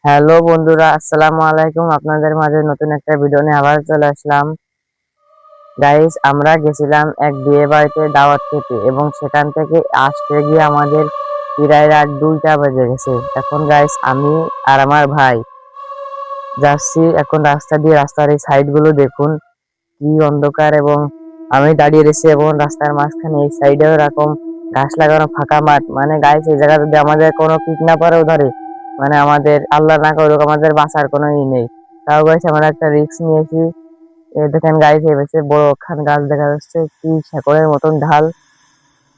Hello বন্ধুরা, আসসালামু আলাইকুম। আপনাদের মাঝে নতুন একটা ভিডিও নিয়ে আবার চলে আসলাম। গাইস, আমরা গেছিলাম এক বিয়ে বাড়িতে দাওয়াত খেতে এবং সেখান থেকে আসতে গিয়ে আমাদের প্রায় রাত 2টা বেজে গেছে। এখন গাইস আমি আর আমার ভাই যাচ্ছি এখন রাস্তা দিয়ে। রাস্তার এই সাইড গুলো দেখুন কি অন্ধকার, এবং আমি দাঁড়িয়ে রয়েছি এবং রাস্তার মাঝখানে এই সাইডেও এরকম ঘাস লাগানো ফাঁকা মাঠ। মানে গাইস, এই জায়গা যদি আমাদের কোনো কিডন্যাপারও ধরে, মানে আমাদের আল্লাহ না করুক, আমাদের বাঁচার কোনো ই নেই। তাও গাইস আমরা একটা রিস্ক নিয়েছি। দেখেন গাইস, এই পাশে বড় খান গাছ দেখা যাচ্ছে, কি শেকড়ের মতন ঢাল।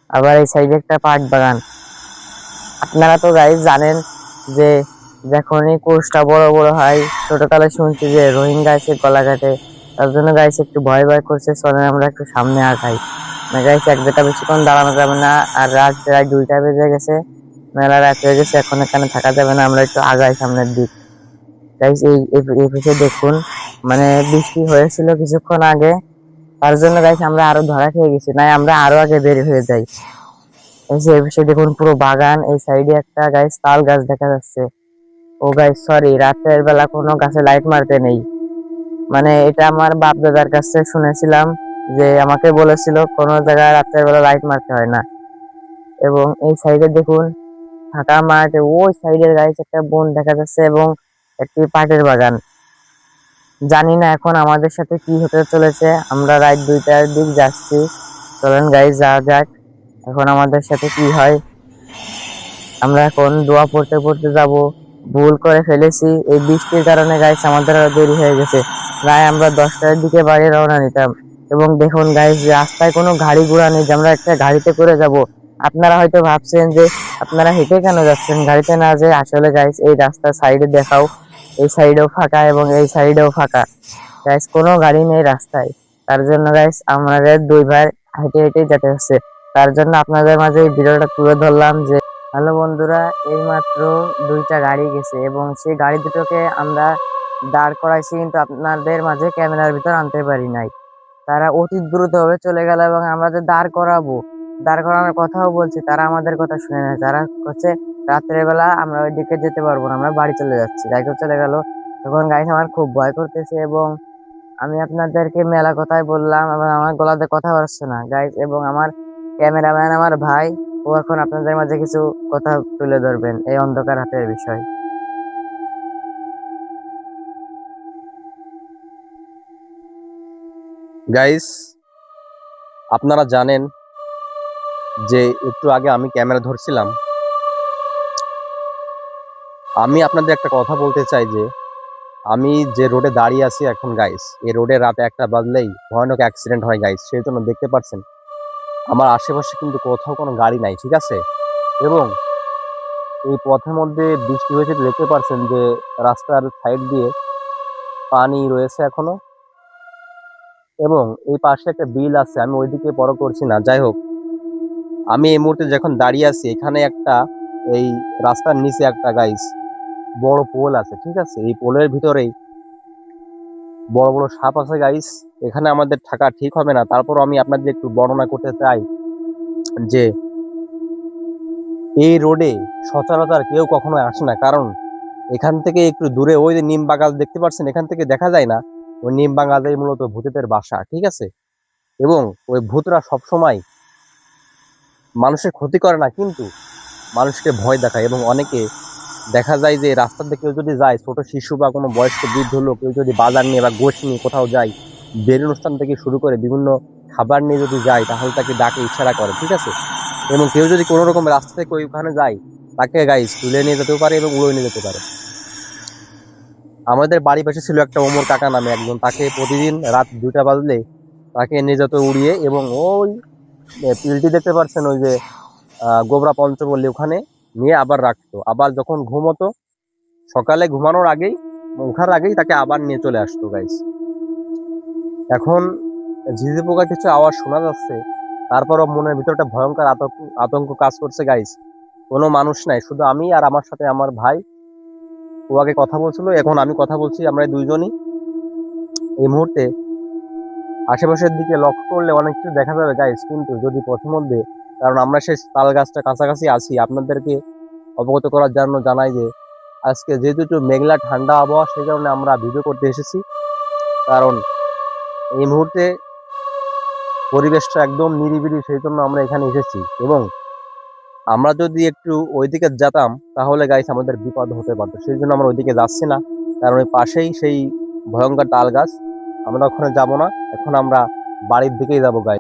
আবার এই সাইডে একটা পাট বাগান। আপনারা তো গাইস জানেন যে যখনই কোর্সটা বড় বড় হয়, ছোটকালে শুনছি যে রোহিঙ্গা এসে গলা কাটে। তার জন্য গাইস একটু ভয় ভয় করছে, চলেন আমরা একটু সামনে আগাই। না গাইস, এক জায়গায় বেশিক্ষণ দাঁড়ানো যাবে না। আর রাত প্রায় 2টা বেজে গেছে, মেলা রাত হয়ে গেছে, এখন এখানে থাকা যাবে না, আমরা একটু আগাই সামনের দিক। গাইস এই পিছে দেখুন, মানে বৃষ্টি হয়েছিল কিছুক্ষণ আগে, তার জন্য গাইস আমরা আরো ধরা খেয়ে গেছি, না আমরা আরো আগে বের হয়ে যাই। এই যে এই পিছে দেখুন পুরো বাগান, এই সাইডে একটা গাইস তাল গাছ দেখা যাচ্ছে। ও গাইস সরি, রাতের বেলা কোনো গাছে লাইট মারতে নেই। মানে এটা আমার বাপ দাদার কাছে শুনেছিলাম, যে আমাকে বলেছিল কোনো জায়গায় রাতের বেলা লাইট মারতে হয় না। এবং এই সাইডে দেখুন ফাঁকা মাঠ, ওই সাইডের গাইস একটা বন দেখা যাচ্ছে এবং একটি পাটের বাগান। জানি না এখন আমাদের সাথে কি হতে চলেছে। আমরা রাত 2টার দিক যাচ্ছি, চলেন গাইস যাওয়া যাক, এখন আমাদের সাথে কি হয়। আমরা এখন দোয়া পড়তে পড়তে যাব। ভুল করে ফেলেছি, এই বৃষ্টির কারণে গাইস আমাদের আরো দেরি হয়ে গেছে। প্রায় আমরা 10টার দিকে বাড়ি রওনা নিতাম। এবং দেখুন গাইস, রাস্তায় কোনো গাড়ি ঘোড়া নেই যে আমরা একটা গাড়িতে করে যাব। আপনারা হয়তো ভাবছেন যে আপনারা হেঁটে কেন যাচ্ছেন, গাড়িতে না যে। আসলে গাইস এই রাস্তার সাইডে দেখাও, এই সাইডেও ফাঁকা এবং এই সাইডেও ফাঁকা। গাইস কোনো গাড়ি নেই রাস্তায়, তার জন্য গাইস আমাদের দুই ভাই হেঁটে হেঁটে যেতে হচ্ছে। তার জন্য আপনাদের মাঝে এই ভিডিওটা তুলে ধরলাম যে হ্যালো বন্ধুরা, এইমাত্র 2টা গাড়ি গেছে এবং সেই গাড়ি দুটোকে আমরা দাঁড় করাইছি, কিন্তু আপনাদের মাঝে ক্যামেরার ভিতর আনতে পারি নাই। তারা অতি দ্রুত ভাবে চলে গেল এবং আমরা যে দাঁড় করাবো, দাঁড় করানোর কথাও বলছি, তারা আমাদের কথা শুনে না। তারা হচ্ছে রাত্রের বেলা আমরা ওই দিকে যেতে পারবো না, আমরা বাড়ি চলে যাচ্ছি, তাই করে চলে গেল। তখন গাইস আমার খুব ভয় করতেছে এবং আমি আপনাদেরকে মেলা কথাই বললাম, এবং আমার গলাতে কথা আসছে না গাইস। এবং আমার ক্যামেরাম্যান আমার ভাই, ও এখন আপনাদের মাঝে কিছু কথা তুলে ধরবেন এই অন্ধকার হাতের বিষয়। গাইস, আপনারা জানেন যে একটু আগে আমি ক্যামেরা ধরছিলাম। আমি আপনাদের একটা কথা বলতে চাই যে আমি যে রোডে দাঁড়িয়ে আছি এখন গাইস, এই রোডে রাত 1টা বাজলেই ভয়ানক অ্যাক্সিডেন্ট হয় গাইস। সেই জন্য দেখতে পাচ্ছেন আমার আশেপাশে কিন্তু কোথাও কোনো গাড়ি নাই, ঠিক আছে। এবং এই পথের মধ্যে বৃষ্টি হয়েছে, দেখতে পাচ্ছেন যে রাস্তার সাইড দিয়ে পানি রয়েছে এখনো। এবং এই পাশে একটা বিল আছে, আমি ওইদিকে বড় করছি না, যাই হোক। আমি এই মুহূর্তে যখন দাঁড়িয়ে আছি এখানে একটা, এই রাস্তার নিচে একটা গাইস বড় পোল আছে, ঠিক আছে। এই পোলের ভিতরেই বড় বড় সাপ আছে গাইস। এখানে আমাদের থাকা ঠিক হবে না, তারপর আমি আপনাদের একটু বর্ণনা করতে চাই যে এই রোডে সচরাচর কেউ কখনো আসে না, কারণ এখান থেকে একটু দূরে ওই যে নিম বাগান দেখতে পাচ্ছেন, এখান থেকে দেখা যায় না। ওই নিম বাগানেই মূলত ভূতেদের বাসা, ঠিক আছে। এবং ওই ভূতরা সবসময় মানুষের ক্ষতি করে না, কিন্তু মানুষকে ভয় দেখায়। এবং অনেকে দেখা যায় যে রাস্তা দিয়ে কেউ যদি যায়, ছোট শিশু বা কোনো বয়স্ক বৃদ্ধ লোক কেউ যদি বাজার নিয়ে বা গোশ নিয়ে কোথাও যায়, বের অনুষ্ঠান থেকে শুরু করে বিভিন্ন খাবার নিয়ে যদি যায়, তাহলে তাকে ডাকে ইশারা করে, ঠিক আছে। এবং কেউ যদি কোনো রকম রাস্তা থেকে ওইখানে যায়, তাকে গাইস তুলে নিয়ে যেতেও পারে এবং উড়ে নিয়ে যেতে পারে। আমাদের বাড়ি পাশে ছিল একটা ওমর কাকা নামে একজন, তাকে প্রতিদিন রাত 2টা বাজলে তাকে নিয়ে যেত উড়িয়ে। এবং ওই পিলটি দেখতে পাচ্ছেন, ওই যে গোবরা পঞ্চবল্লী, ওখানে নিয়ে আবার রাখতো। আবার যখন ঘুমতো, সকালে ঘুমানোর আগেই, ওঠার আগেই তাকে আবার নিয়ে চলে আসতো গাইস। এখন ঝিঝি পোকা কিছু আওয়াজ শোনা যাচ্ছে, তারপরও মনের ভিতরটা ভয়ঙ্কর আতঙ্ক আতঙ্ক কাজ করছে গাইস। কোনো মানুষ নাই, শুধু আমি আর আমার সাথে আমার ভাই। ও আগে কথা বলছিল, এখন আমি কথা বলছি, আমরা দুইজনই। এই মুহূর্তে আশেপাশের দিকে লক্ষ্য করলে অনেক কিছু দেখা যাবে গাইস, কিন্তু যদি পথের মধ্যে, কারণ আমরা সেই তাল গাছটা কাছাকাছি আছি, আপনাদেরকে অবগত করার জন্য জানাই যে আজকে যেহেতু একটু মেঘলা ঠান্ডা আবহাওয়া, সেই কারণে আমরা ভিডিও করতে এসেছি। কারণ এই মুহূর্তে পরিবেশটা একদম নিরিবিলি, সেই জন্য আমরা এখানে এসেছি। এবং আমরা যদি একটু ওইদিকে যেতাম তাহলে গাইস আমাদের বিপদ হতে পারতো, সেই জন্য আমরা ওইদিকে যাচ্ছি না। কারণ ওই পাশেই সেই ভয়ঙ্কর তাল গাছ, আমরা ওখানে যাব না। এখন আমরা বাড়ির দিকেই যাবো গাইস।